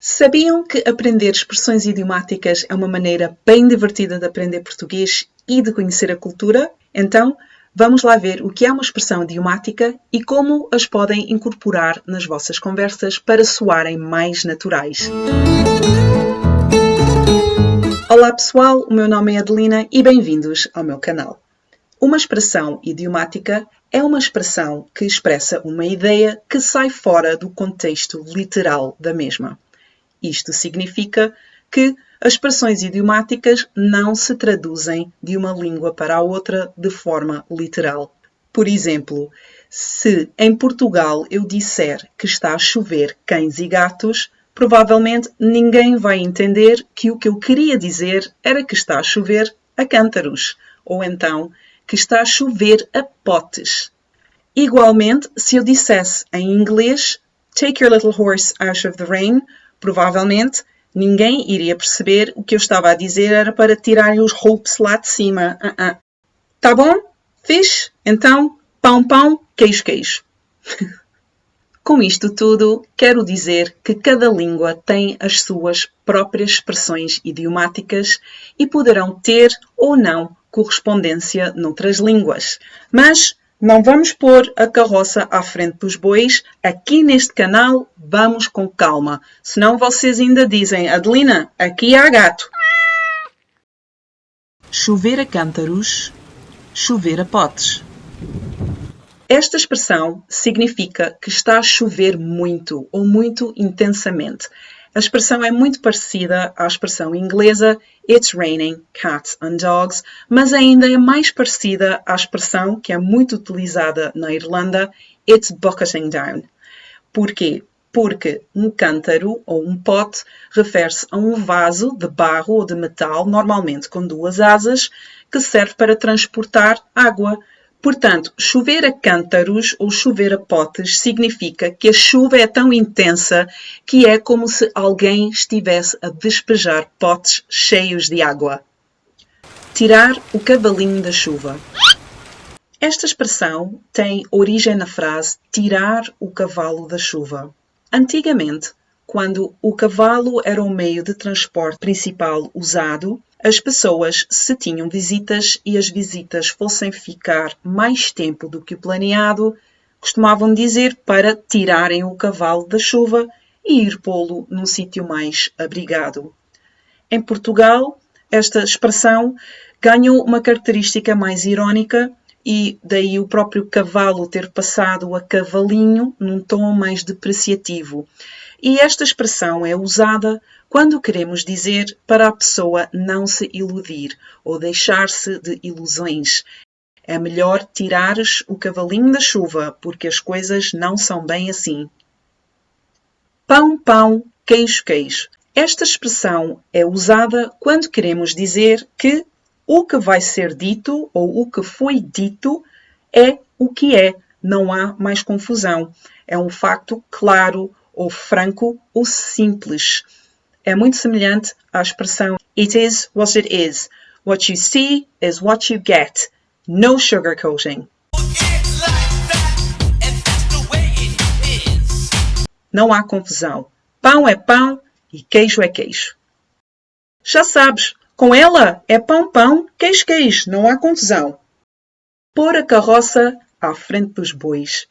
Sabiam que aprender expressões idiomáticas é uma maneira bem divertida de aprender português e de conhecer a cultura? Então, vamos lá ver o que é uma expressão idiomática e como as podem incorporar nas vossas conversas para soarem mais naturais. Olá pessoal, o meu nome é Adelina e bem-vindos ao meu canal. Uma expressão idiomática é uma expressão que expressa uma ideia que sai fora do contexto literal da mesma. Isto significa que as expressões idiomáticas não se traduzem de uma língua para a outra de forma literal. Por exemplo, se em Portugal eu disser que está a chover cães e gatos, provavelmente ninguém vai entender que o que eu queria dizer era que está a chover a cântaros, ou então que está a chover a potes. Igualmente, se eu dissesse em inglês "Take your little horse out of the rain", provavelmente ninguém iria perceber o que eu estava a dizer era para tirarem os ropes lá de cima. Tá bom? Fixe? Então, pão, pão, queijo, queijo. Com isto tudo, quero dizer que cada língua tem as suas próprias expressões idiomáticas e poderão ter ou não correspondência noutras línguas. Mas não vamos pôr a carroça à frente dos bois. Aqui neste canal vamos com calma. Senão vocês ainda dizem: Adelina, aqui há gato. Chover a cântaros, chover a potes. Esta expressão significa que está a chover muito ou muito intensamente. A expressão é muito parecida à expressão inglesa "It's raining cats and dogs", mas ainda é mais parecida à expressão que é muito utilizada na Irlanda "It's bucketing down". Porquê? Porque um cântaro ou um pote refere-se a um vaso de barro ou de metal, normalmente com duas asas, que serve para transportar água. Portanto, chover a cântaros ou chover a potes significa que a chuva é tão intensa que é como se alguém estivesse a despejar potes cheios de água. Tirar o cavalinho da chuva. Esta expressão tem origem na frase tirar o cavalo da chuva. Antigamente, quando o cavalo era o meio de transporte principal usado, as pessoas, se tinham visitas e as visitas fossem ficar mais tempo do que o planeado, costumavam dizer para tirarem o cavalo da chuva e ir pô-lo num sítio mais abrigado. Em Portugal, esta expressão ganhou uma característica mais irónica e daí o próprio cavalo ter passado a cavalinho num tom mais depreciativo. E esta expressão é usada quando queremos dizer para a pessoa não se iludir ou deixar-se de ilusões. É melhor tirares o cavalinho da chuva, porque as coisas não são bem assim. Pão, pão, queijo, queijo. Esta expressão é usada quando queremos dizer que o que vai ser dito ou o que foi dito é o que é. Não há mais confusão. É um facto claro, ou franco, ou simples. É muito semelhante à expressão "It is what it is. What you see is what you get. No sugarcoating." Não há confusão. Pão é pão e queijo é queijo. Já sabes, com ela é pão, pão, queijo, queijo. Não há confusão. Pôr a carroça à frente dos bois.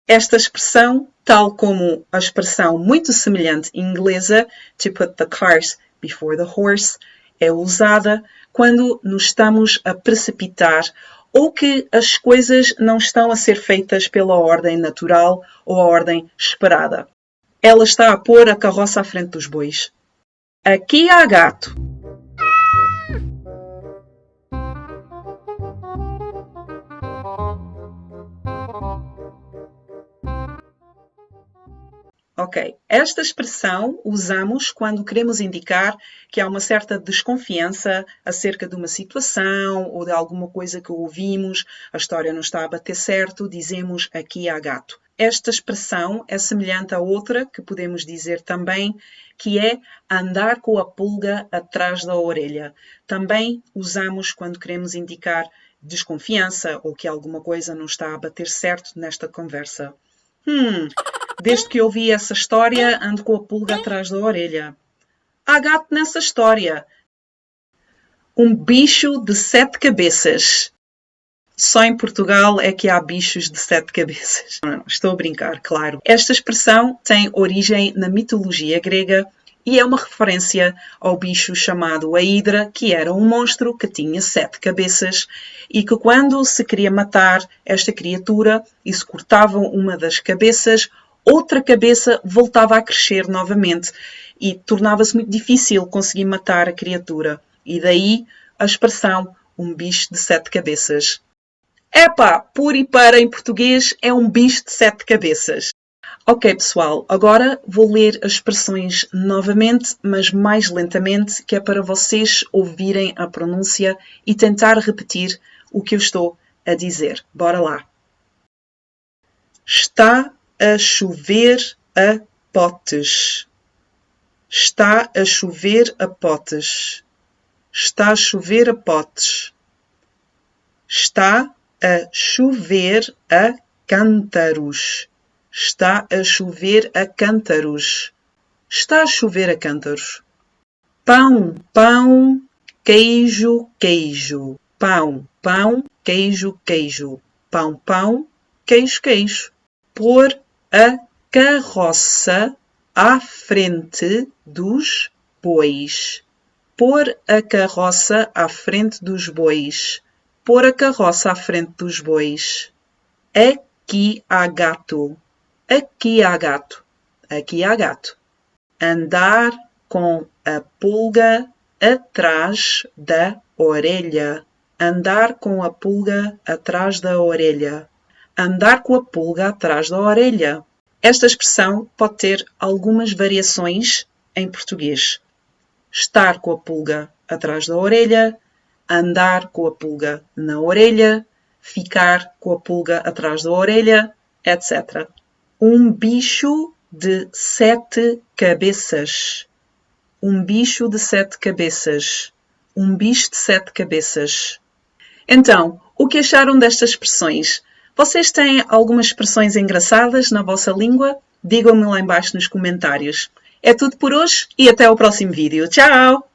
Esta expressão, tal como a expressão muito semelhante inglesa "to put the cart before the horse", é usada quando nos estamos a precipitar ou que as coisas não estão a ser feitas pela ordem natural ou a ordem esperada. Ela está a pôr a carroça à frente dos bois. Aqui há gato. Ok, esta expressão usamos quando queremos indicar que há uma certa desconfiança acerca de uma situação ou de alguma coisa que ouvimos, a história não está a bater certo, dizemos aqui há gato. Esta expressão é semelhante a outra que podemos dizer também, que é andar com a pulga atrás da orelha. Também usamos quando queremos indicar desconfiança ou que alguma coisa não está a bater certo nesta conversa. Desde que ouvi essa história, ando com a pulga atrás da orelha. Há gato nessa história. Um bicho de 7 cabeças. Só em Portugal é que há bichos de 7 cabeças. Não, estou a brincar, claro. Esta expressão tem origem na mitologia grega e é uma referência ao bicho chamado a Hidra, que era um monstro que tinha 7 cabeças e que quando se queria matar esta criatura e se cortavam uma das cabeças, outra cabeça voltava a crescer novamente e tornava-se muito difícil conseguir matar a criatura. E daí a expressão um bicho de 7 cabeças. Epá, por e para em português é um bicho de 7 cabeças. Ok, pessoal, agora vou ler as expressões novamente, mas mais lentamente, que é para vocês ouvirem a pronúncia e tentar repetir o que eu estou a dizer. Bora lá. Está a chover a potes. Está a chover a potes. Está a chover a potes. Está a chover a cântaros. Está a chover a cântaros. Está a chover a cântaros. Pão, pão, queijo, queijo. Pão, pão, queijo, queijo. Pão, pão, queijo, queijo. Pôr a carroça à frente dos bois. Pôr a carroça à frente dos bois. Pôr a carroça à frente dos bois. Aqui há gato. Aqui há gato. Aqui há gato. Andar com a pulga atrás da orelha. Andar com a pulga atrás da orelha. Andar com a pulga atrás da orelha. Esta expressão pode ter algumas variações em português. Estar com a pulga atrás da orelha, andar com a pulga na orelha, ficar com a pulga atrás da orelha, etc. Um bicho de 7 cabeças. Um bicho de 7 cabeças. Um bicho de 7 cabeças. Então, o que acharam destas expressões? Vocês têm algumas expressões engraçadas na vossa língua? Digam-me lá embaixo nos comentários. É tudo por hoje e até o próximo vídeo. Tchau!